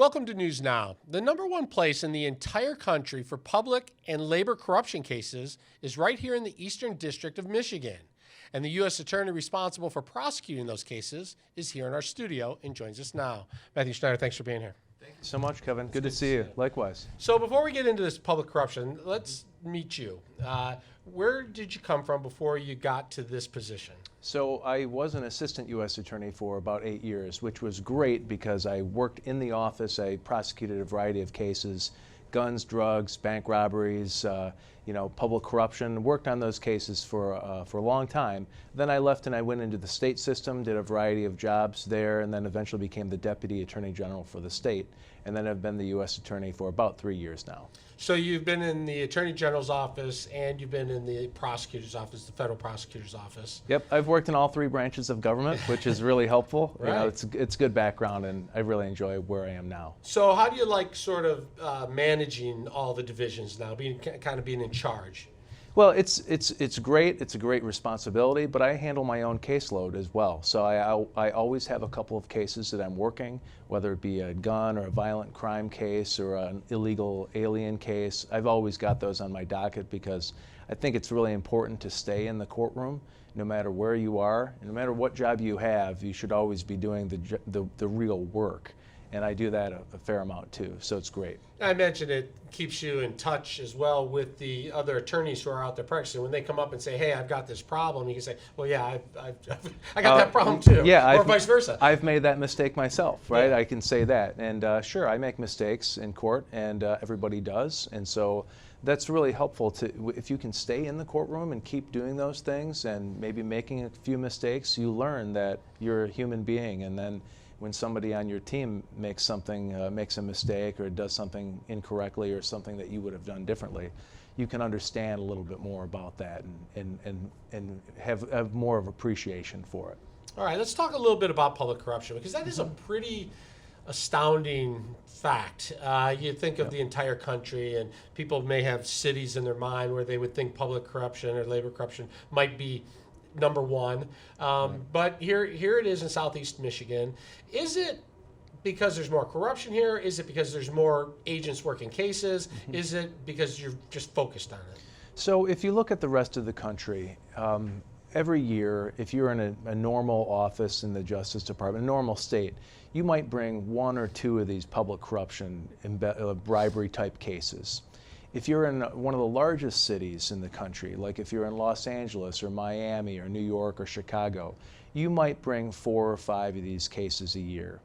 Welcome to News Now. The number one place in the entire country for public and labor corruption cases is right here in the Eastern District of Michigan. And the U.S. attorney responsible for prosecuting those cases is here in our studio and joins us now. Matthew Schneider, thanks for being here. Thank you so much, Kevin. Good to see you. Likewise. So before we get into this public corruption, let's meet you. Where did you come from before you got to this position? So I was an assistant U.S. attorney for about 8 years, which was great because I worked in the office. I prosecuted a variety of cases, guns, drugs, bank robberies, public corruption, worked on those cases for a long time. Then I left and I went into the state system, did a variety of jobs there, and then eventually became the Deputy Attorney General for the state. And then I've been the U.S. Attorney for about 3 years now. So you've been in the Attorney General's office and you've been in the prosecutor's office, the federal prosecutor's office. Yep, I've worked in all three branches of government, which is really helpful. Right. It's good background, and I really enjoy where I am now. So how do you like sort of managing all the divisions now, being in charge? Well, it's great. It's a great responsibility, but I handle my own caseload as well. So I always have a couple of cases that I'm working, whether it be a gun or a violent crime case or an illegal alien case. I've always got those on my docket because I think it's really important to stay in the courtroom. No matter where you are, no matter what job you have, you should always be doing the real work. And I do that a fair amount too, so it's great. I mentioned it keeps you in touch as well with the other attorneys who are out there practicing. When they come up and say, hey, I've got this problem, you can say, well, yeah, I got that problem too, yeah, or vice versa. I've made that mistake myself, right? Yeah. I can say that. And sure, I make mistakes in court, and everybody does. And so that's really helpful if you can stay in the courtroom and keep doing those things and maybe making a few mistakes, you learn that you're a human being. And then when somebody on your team makes a mistake or does something incorrectly or something that you would have done differently, you can understand a little bit more about that and have more of appreciation for it. All right, let's talk a little bit about public corruption, because that is a pretty astounding fact. You think of the entire country, and people may have cities in their mind where they would think public corruption or labor corruption might be number one, but here it is in Southeast Michigan. Is it because there's more corruption here? Is it because there's more agents working cases? Is it because you're just focused on it? So if you look at the rest of the country, every year, if you're in a normal office in the Justice Department, a normal state, you might bring one or two of these public corruption bribery type cases. If you're in one of the largest cities in the country, like if you're in Los Angeles or Miami or New York or Chicago, you might bring 4 or 5 of these cases a year.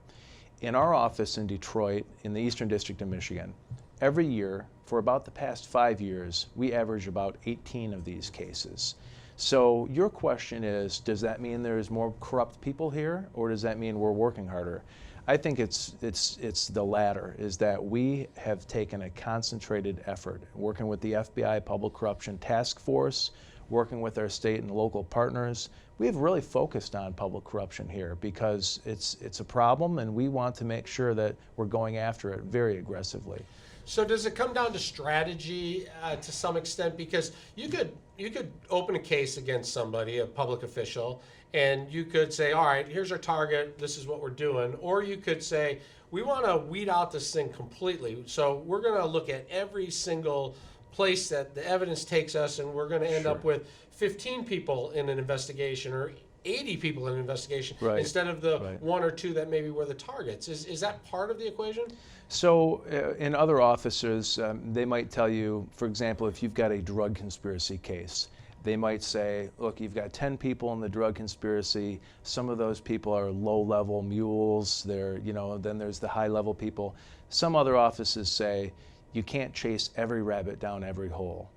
In our office in Detroit, in the Eastern District of Michigan, every year for about the past 5 years, we average about 18 of these cases. So your question is, does that mean there's more corrupt people here, or does that mean we're working harder? I think it's the latter, is that we have taken a concentrated effort, working with the FBI Public Corruption Task Force, working with our state and local partners. We have really focused on public corruption here because it's a problem, and we want to make sure that we're going after it very aggressively. So does it come down to strategy to some extent? Because you could open a case against somebody, a public official, and you could say, all right, here's our target, this is what we're doing. Or you could say, we want to weed out this thing completely. So we're going to look at every single place that the evidence takes us, and we're going to end up with 15 people in an investigation or 80 people in an investigation, right, instead of the 1 or 2 that maybe were the targets. Is that part of the equation? So in other offices, they might tell you, for example, if you've got a drug conspiracy case, they might say, look, you've got 10 people in the drug conspiracy. Some of those people are low-level mules. Then there's the high-level people. Some other offices say, you can't chase every rabbit down every hole.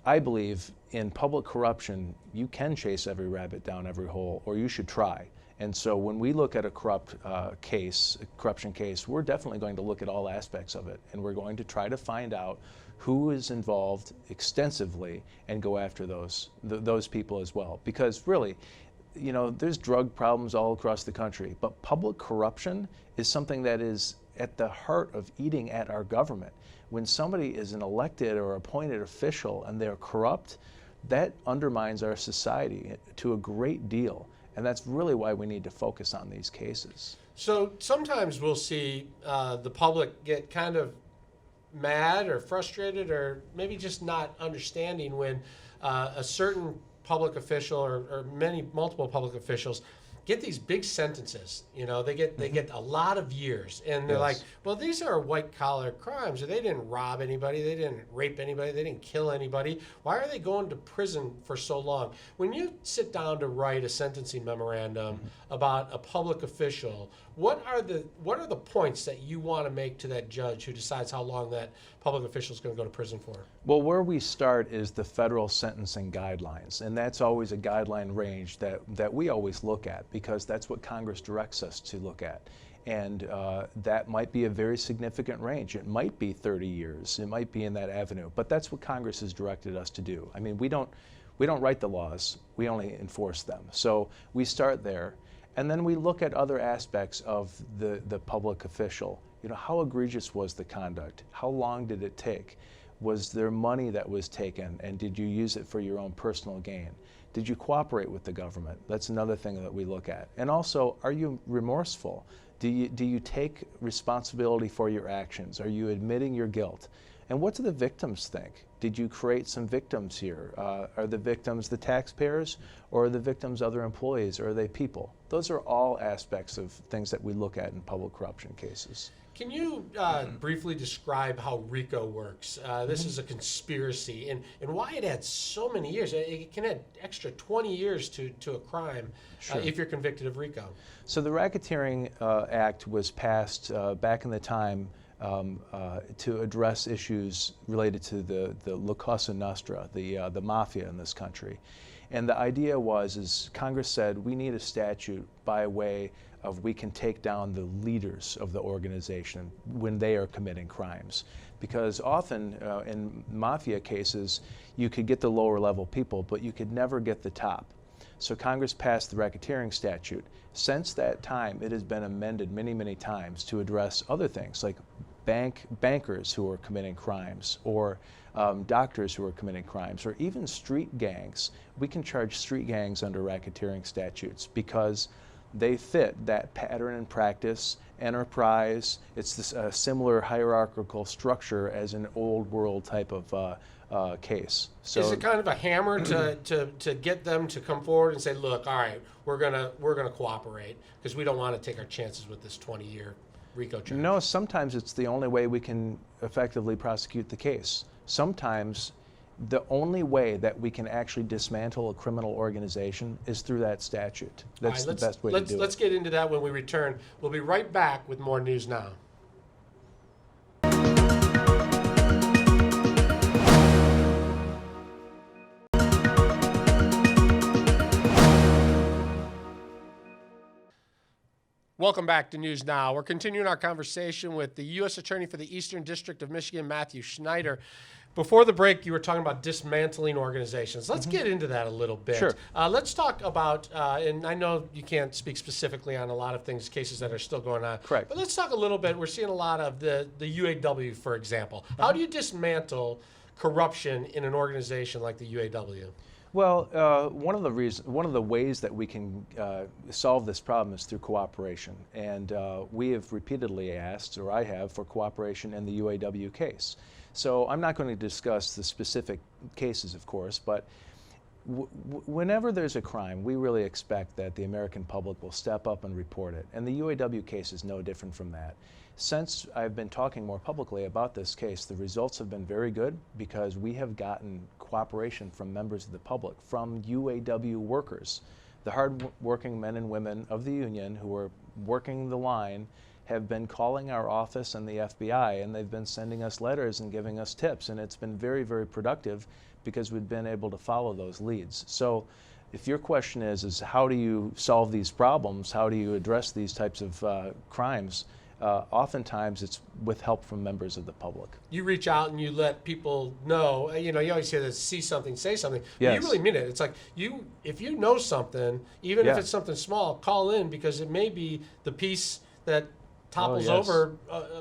I believe in public corruption, you can chase every rabbit down every hole, or you should try. And so when we look at a corruption case, we're definitely going to look at all aspects of it, and we're going to try to find out who is involved extensively and go after those people as well. Because really, there's drug problems all across the country, but public corruption is something that is at the heart of eating at our government. When somebody is an elected or appointed official and they're corrupt, that undermines our society to a great deal. And that's really why we need to focus on these cases. So sometimes we'll see the public get kind of mad or frustrated or maybe just not understanding when a certain public official or multiple public officials get these big sentences. You know, they get a lot of years, and they're like, well, these are white collar crimes. They didn't rob anybody, they didn't rape anybody, they didn't kill anybody. Why are they going to prison for so long? When you sit down to write a sentencing memorandum about a public official, what are the points that you want to make to that judge who decides how long that public official is going to go to prison for? Well, where we start is the federal sentencing guidelines, and that's always a guideline range that we always look at, because that's what Congress directs us to look at. And that might be a very significant range. It might be 30 years. It might be in that avenue. But that's what Congress has directed us to do. I mean, we don't write the laws. We only enforce them. So we start there. And then we look at other aspects of the public official. You know, how egregious was the conduct? How long did it take? Was there money that was taken, and did you use it for your own personal gain? Did you cooperate with the government? That's another thing that we look at. And also, are you remorseful? Do you take responsibility for your actions? Are you admitting your guilt? And what do the victims think? Did you create some victims here? Are the victims the taxpayers, or are the victims other employees, or are they people? Those are all aspects of things that we look at in public corruption cases. Can you briefly describe how RICO works? This is a conspiracy, and why it adds so many years. It can add extra 20 years to a crime if you're convicted of RICO. So the Racketeering Act was passed back in the time to address issues related to the La Cosa Nostra, the mafia in this country. And the idea is Congress said we need a statute by way of we can take down the leaders of the organization when they are committing crimes. Because often in mafia cases, you could get the lower level people, but you could never get the top. So Congress passed the racketeering statute. Since that time, it has been amended many, many times to address other things like bankers who are committing crimes, or doctors who are committing crimes, or even street gangs. We can charge street gangs under racketeering statutes because they fit that pattern and practice, enterprise. It's this similar hierarchical structure as an old world type of case. So is it kind of a hammer to get them to come forward and say, look, all right, we're gonna cooperate because we don't want to take our chances with this 20-year RICO charge? No, sometimes it's the only way we can effectively prosecute the case. Sometimes the only way that we can actually dismantle a criminal organization is through that statute. That's the best way to do it. Let's get into that when we return. We'll be right back with more News Now. Welcome back to News Now. We're continuing our conversation with the U.S. Attorney for the Eastern District of Michigan, Matthew Schneider. Before the break, you were talking about dismantling organizations. Let's get into that a little bit. Sure. Let's talk about, and I know you can't speak specifically on a lot of things, cases that are still going on. Correct. But let's talk a little bit. We're seeing a lot of the UAW, for example. How do you dismantle corruption in an organization like the UAW? Well, one of the ways that we can solve this problem is through cooperation, and we have repeatedly asked, or I have, for cooperation in the UAW case. So I'm not going to discuss the specific cases, of course, but whenever there's a crime, we really expect that the American public will step up and report it, and the UAW case is no different from that. Since I've been talking more publicly about this case, the results have been very good because we have gotten cooperation from members of the public, from UAW workers. The hard-working men and women of the union who are working the line have been calling our office and the FBI, and they've been sending us letters and giving us tips, and it's been very, very productive because we've been able to follow those leads. So if your question is how do you solve these problems, how do you address these types of crimes, oftentimes it's with help from members of the public. You reach out and you let people know, you always hear this, see something, say something. Yes. But you really mean it. It's like, if you know something, even if Yeah. it's something small, call in because it may be the piece that topples yes. over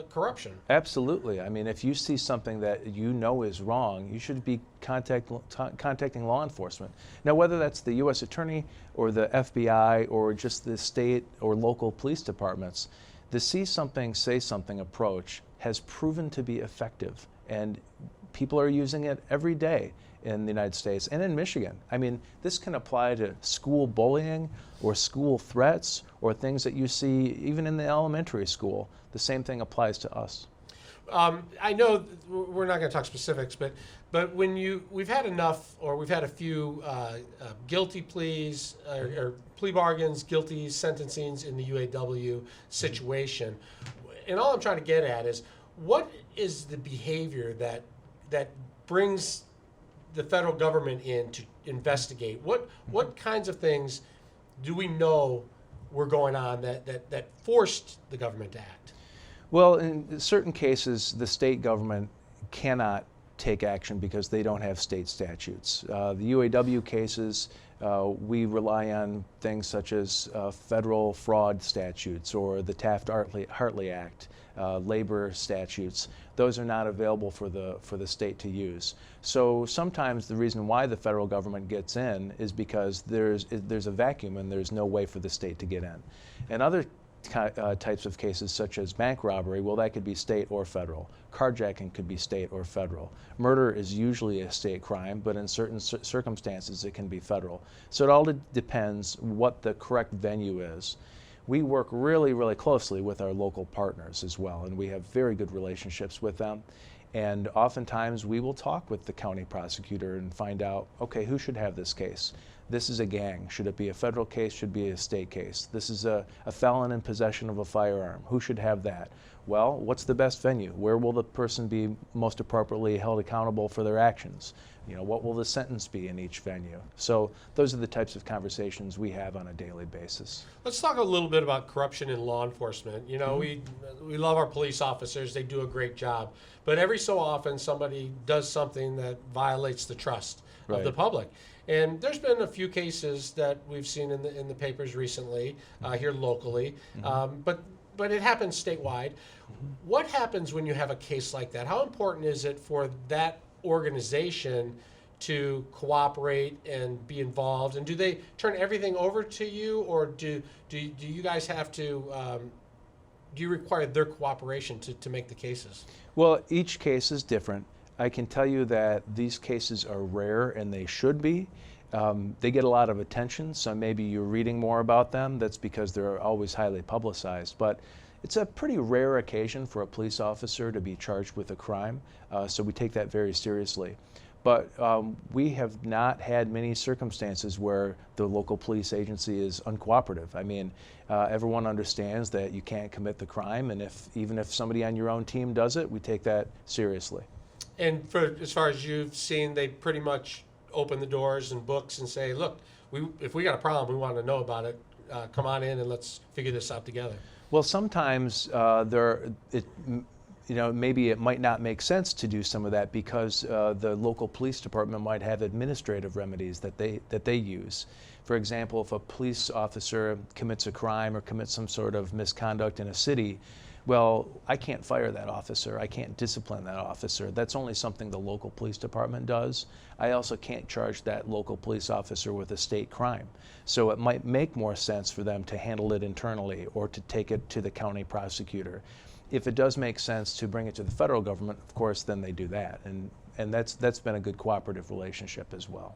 corruption. Absolutely. I mean, if you see something that you know is wrong, you should be contacting law enforcement. Now, whether that's the U.S. Attorney or the FBI or just the state or local police departments, the see something, say something approach has proven to be effective, and people are using it every day in the United States and in Michigan. I mean, this can apply to school bullying or school threats or things that you see even in the elementary school. The same thing applies to us. I know we're not going to talk specifics, but when we've had a few guilty pleas or plea bargains, guilty sentencings in the UAW situation, and all I'm trying to get at is what is the behavior that brings the federal government in to investigate? What kinds of things do we know were going on that forced the government to act? Well, in certain cases, the state government cannot take action because they don't have state statutes. The UAW cases, we rely on things such as federal fraud statutes or the Taft-Hartley Act, labor statutes. Those are not available for the state to use. So sometimes the reason why the federal government gets in is because there's a vacuum and there's no way for the state to get in. And other types of cases such as bank robbery, well, that could be state or federal. Carjacking could be state or federal. Murder is usually a state crime, but in certain circumstances it can be federal. So it all depends what the correct venue is. We work really, really closely with our local partners as well, and we have very good relationships with them. And oftentimes we will talk with the county prosecutor and find out, okay, who should have this case? This is a gang. Should it be a federal case? Should it be a state case? This is a felon in possession of a firearm. Who should have that? Well, what's the best venue? Where will the person be most appropriately held accountable for their actions? You know, what will the sentence be in each venue? So those are the types of conversations we have on a daily basis. Let's talk a little bit about corruption in law enforcement. You know, we love our police officers. They do a great job. But every so often somebody does something that violates the trust of the public. And there's been a few cases that we've seen in the papers recently, here locally, but it happens statewide. What happens when you have a case like that? How important is it for that organization to cooperate and be involved? And do they turn everything over to you, or do you guys have to? Do you require their cooperation to make the cases? Well, each case is different. I can tell you that these cases are rare, and they should be. They get a lot of attention, so maybe you're reading more about them. That's because they're always highly publicized. But it's a pretty rare occasion for a police officer to be charged with a crime, so we take that very seriously. But we have not had many circumstances where the local police agency is uncooperative. I mean, everyone understands that you can't commit the crime, and even if somebody on your own team does it, we take that seriously. And as far as you've seen, they pretty much open the doors and books and say, look, if we got a problem, we want to know about it. Come on in and let's figure this out together. Well, sometimes maybe it might not make sense to do some of that because the local police department might have administrative remedies that they use. For example, if a police officer commits a crime or commits some sort of misconduct in a city, well, I can't fire that officer. I can't discipline that officer. That's only something the local police department does. I also can't charge that local police officer with a state crime. So it might make more sense for them to handle it internally or to take it to the county prosecutor. If it does make sense to bring it to the federal government, of course, then they do that. And that's been a good cooperative relationship as well.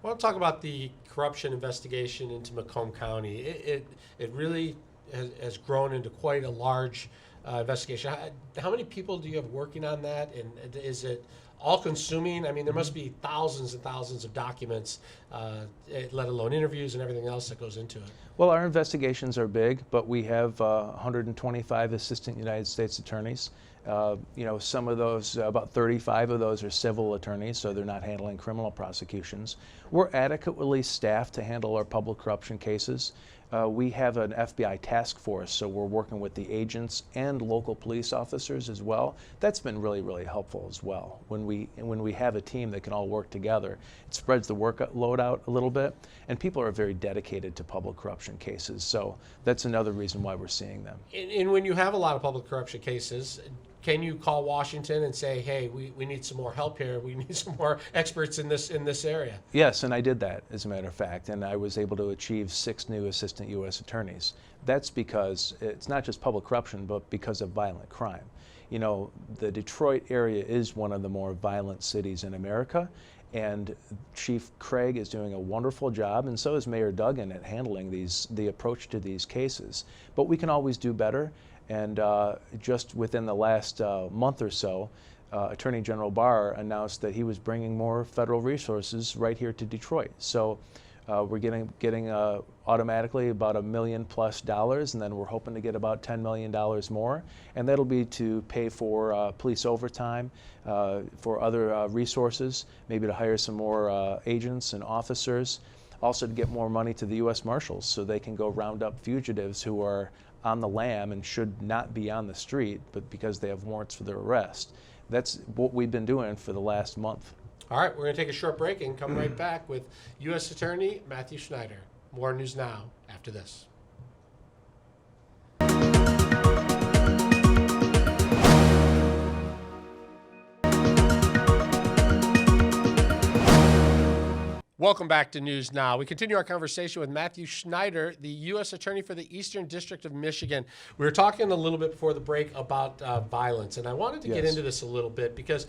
I want to talk about the corruption investigation into Macomb County. It really has grown into quite a large investigation. How many people do you have working on that, and is it all-consuming? I mean, there must be thousands and thousands of documents, let alone interviews and everything else that goes into it. Well, our investigations are big, but we have 125 assistant United States attorneys. Some of those, about 35 of those are civil attorneys, so they're not handling criminal prosecutions. We're adequately staffed to handle our public corruption cases. We have an FBI task force, so we're working with the agents and local police officers as well. That's been really, really helpful as well. When we have a team that can all work together, it spreads the workload out a little bit, and people are very dedicated to public corruption cases. So that's another reason why we're seeing them. And when you have a lot of public corruption cases, can you call Washington and say, hey, we need some more help here, we need some more experts in this area? Yes, and I did that, as a matter of fact, and I was able to achieve 6 new assistant U.S. attorneys. That's because it's not just public corruption, but because of violent crime. You know, the Detroit area is one of the more violent cities in America, and Chief Craig is doing a wonderful job, and so is Mayor Duggan at handling the approach to these cases. But we can always do better. And just within the last month or so, Attorney General Barr announced that he was bringing more federal resources right here to Detroit. So we're getting automatically about $1 million+, and then we're hoping to get about $10 million more, and that'll be to pay for police overtime, for other resources, maybe to hire some more agents and officers, also to get more money to the U.S. Marshals so they can go round up fugitives who are on the lam and should not be on the street, but because they have warrants for their arrest. That's what we've been doing for the last month. All right, we're going to take a short break and come right back with U.S. Attorney Matthew Schneider. More news now after this. Welcome back to News Now. We continue our conversation with Matthew Schneider, the U.S. Attorney for the Eastern District of Michigan. We were talking a little bit before the break about violence, and I wanted to get into this a little bit because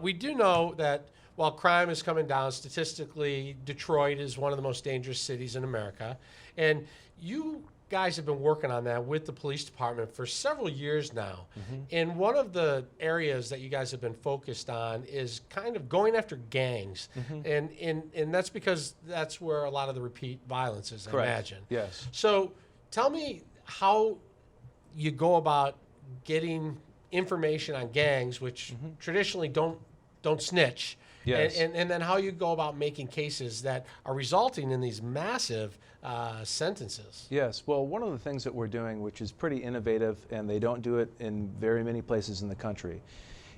we do know that while crime is coming down, statistically, Detroit is one of the most dangerous cities in America. And you guys have been working on that with the police department for several years now. And one of the areas that you guys have been focused on is kind of going after gangs. And that's because that's where a lot of the repeat violence is, Correct. I imagine. Yes. So tell me how you go about getting information on gangs, which traditionally don't snitch. Yes. And then how you go about making cases that are resulting in these massive sentences. Yes. Well, one of the things that we're doing, which is pretty innovative, and they don't do it in very many places in the country,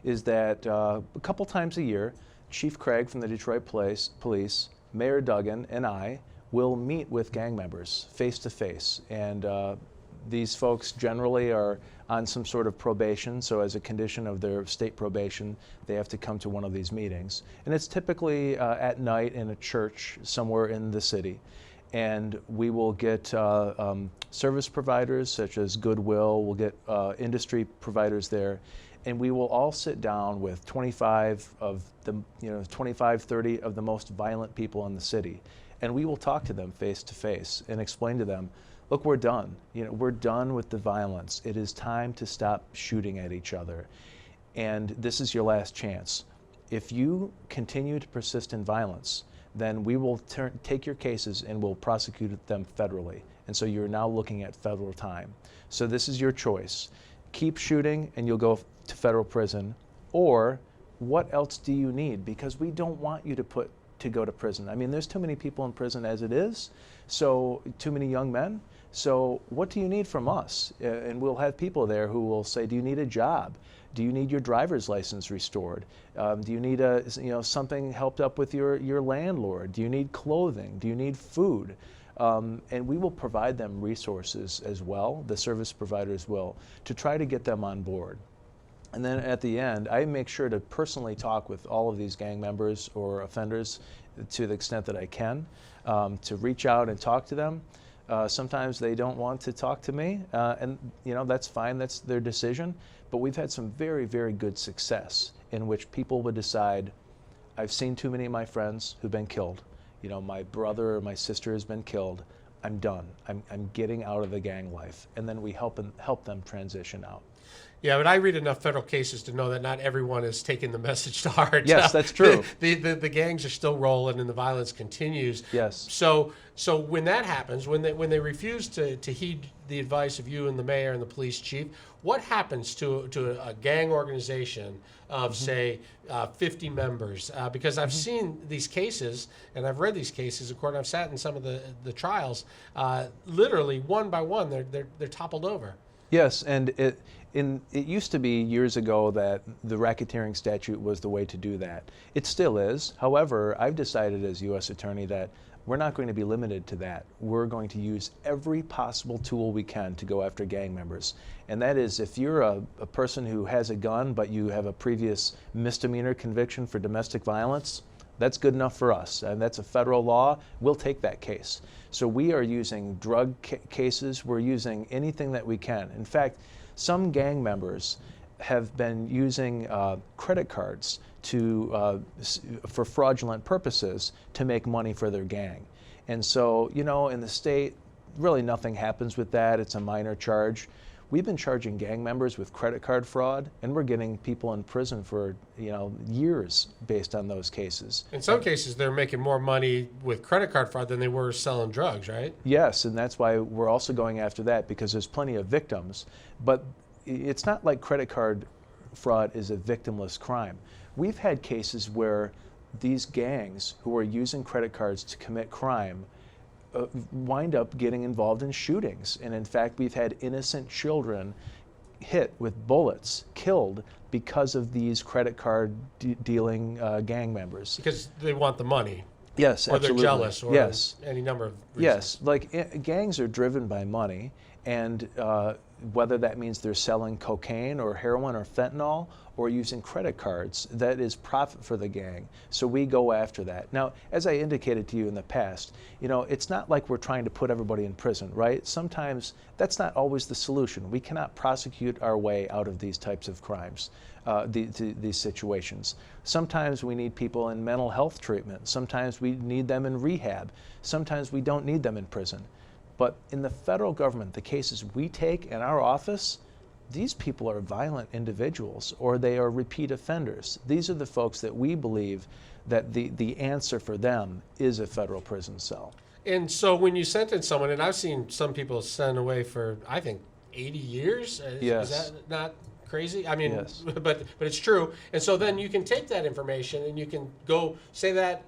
is that a couple times a year, Chief Craig from the Detroit Police, Mayor Duggan, and I will meet with gang members face to face. And these folks generally are on some sort of probation, so as a condition of their state probation, they have to come to one of these meetings. And it's typically at night in a church somewhere in the city. And we will get service providers such as Goodwill, we'll get industry providers there, and we will all sit down with 25, 30 of the most violent people in the city. And we will talk to them face to face and explain to them, look, we're done. We're done with the violence. It is time to stop shooting at each other. And this is your last chance. If you continue to persist in violence, then we will take your cases and we'll prosecute them federally. And so you're now looking at federal time. So this is your choice. Keep shooting and you'll go to federal prison, or what else do you need? Because we don't want you to go to prison. I mean, there's too many people in prison as it is, so too many young men. So what do you need from us? And we'll have people there who will say, do you need a job? Do you need your driver's license restored? Do you need something helped up with your landlord? Do you need clothing? Do you need food? And we will provide them resources as well, the service providers will, to try to get them on board. And then at the end, I make sure to personally talk with all of these gang members or offenders to the extent that I can, to reach out and talk to them. Sometimes they don't want to talk to me, and that's fine, that's their decision. But we've had some very, very good success in which people would decide, I've seen too many of my friends who've been killed. My brother or my sister has been killed. I'm done. I'm getting out of the gang life. And then we help them transition out. Yeah, but I read enough federal cases to know that not everyone is taking the message to heart. Yes, that's true. The gangs are still rolling and the violence continues. Yes. So when that happens, when they refuse to heed the advice of you and the mayor and the police chief, what happens to a gang organization of say 50 members? Because I've seen these cases and I've read these cases. Of course, I've sat in some of the trials. Literally one by one, they're toppled over. Yes, and it used to be years ago that the racketeering statute was the way to do that. It still is. However, I've decided as U.S. Attorney that we're not going to be limited to that. We're going to use every possible tool we can to go after gang members. And that is, if you're a person who has a gun but you have a previous misdemeanor conviction for domestic violence, that's good enough for us, and that's a federal law. We'll take that case. So we are using drug cases. We're using anything that we can. In fact, some gang members have been using credit cards for fraudulent purposes to make money for their gang. And so, you know, in the state, really nothing happens with that. It's a minor charge. We've been charging gang members with credit card fraud, and we're getting people in prison for, you know, years based on those cases. In some cases, they're making more money with credit card fraud than they were selling drugs, right? Yes, and that's why we're also going after that, because there's plenty of victims. But it's not like credit card fraud is a victimless crime. We've had cases where these gangs who are using credit cards to commit crime wind up getting involved in shootings. And in fact, we've had innocent children hit with bullets, killed because of these credit card dealing gang members. Because they want the money. Yes, or absolutely. They're jealous, or yes. any number of reasons. Yes, like gangs are driven by money, and whether that means they're selling cocaine or heroin or fentanyl or using credit cards, that is profit for the gang. So we go after that. Now, as I indicated to you in the past, you know, it's not like we're trying to put everybody in prison, right? Sometimes that's not always the solution. We cannot prosecute our way out of these types of crimes, these situations. Sometimes we need people in mental health treatment. Sometimes we need them in rehab. Sometimes we don't need them in prison. But in the federal government, the cases we take in our office, these people are violent individuals or they are repeat offenders. These are the folks that we believe that the answer for them is a federal prison cell. And so when you sentence someone, and I've seen some people sent away for, I think, 80 years. Yes. Is that not crazy? I mean, yes. but it's true. And so then you can take that information and you can go, say that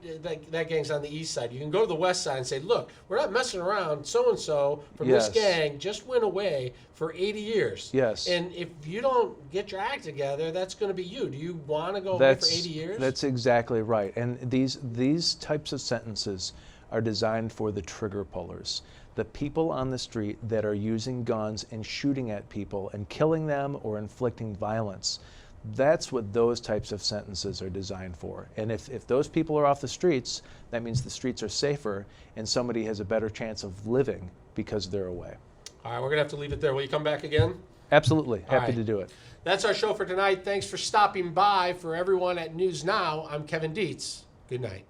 gang's on the east side. You can go to the west side and say, look, we're not messing around. So-and-so from yes. this gang just went away for 80 years. Yes. And if you don't get your act together, that's going to be you. Do you want to go away for 80 years? That's exactly right. And these types of sentences are designed for the trigger pullers. The people on the street that are using guns and shooting at people and killing them or inflicting violence. That's what those types of sentences are designed for. And if those people are off the streets, that means the streets are safer and somebody has a better chance of living because they're away. All right, we're going to have to leave it there. Will you come back again? Absolutely. Happy right. to do it. That's our show for tonight. Thanks for stopping by. For everyone at News Now, I'm Kevin Dietz. Good night.